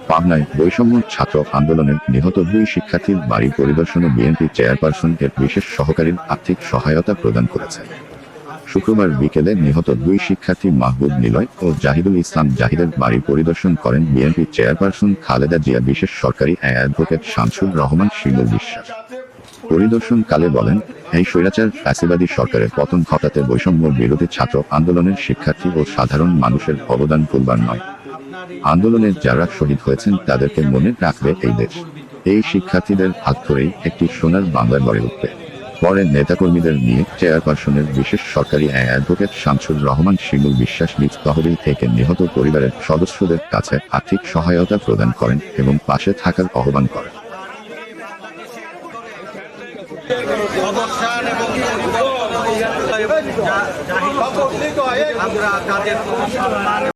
পাবনায় বৈষম্য ছাত্র আন্দোলনের নিহত 2 শিক্ষার্থীর বাড়ি পরিদর্শনে বিএনপি চেয়ারপারসন এর বিশেষ সহকারীর আর্থিক সহায়তা প্রদান করেছে। শুক্রবার বিকেলে নিহত 2 শিক্ষার্থী মাহবুব নিলয় ও জাহিদুল ইসলাম জাহিদের বাড়ি পরিদর্শন করেন বিএনপি চেয়ারপারসন খালেদা জিয়া বিশেষ সরকারি অ্যাডভোকেট শামসুর রহমান শিমুল বিশ্বাস। পরিদর্শনকালে বলেন, এই স্বৈরাচার ফ্যাসিবাদী সরকারের পতন ঘটাতে বৈষম্য বিরোধী ছাত্র আন্দোলনের শিক্ষার্থী ও সাধারণ মানুষের অবদান ভুলবার নয়। আন্দোলনে যারা শহীদ হয়েছেন তাদেরকে মনে রাখবে এই দেশ। এই শিক্ষার্থীদের হাত ধরেই একটি সোনার বাংলা গড়ে উঠবে। পরে নেতাকর্মীদের নিয়ে চেয়ারপারসনের বিশেষ সরকারি অ্যাডভোকেট শামসুর রহমান শিমুল বিশ্বাস নিজ তহবিল থেকে নিহত পরিবারের সদস্যদের কাছে আর্থিক সহায়তা প্রদান করেন এবং পাশে থাকার আহ্বান করেন। আমরা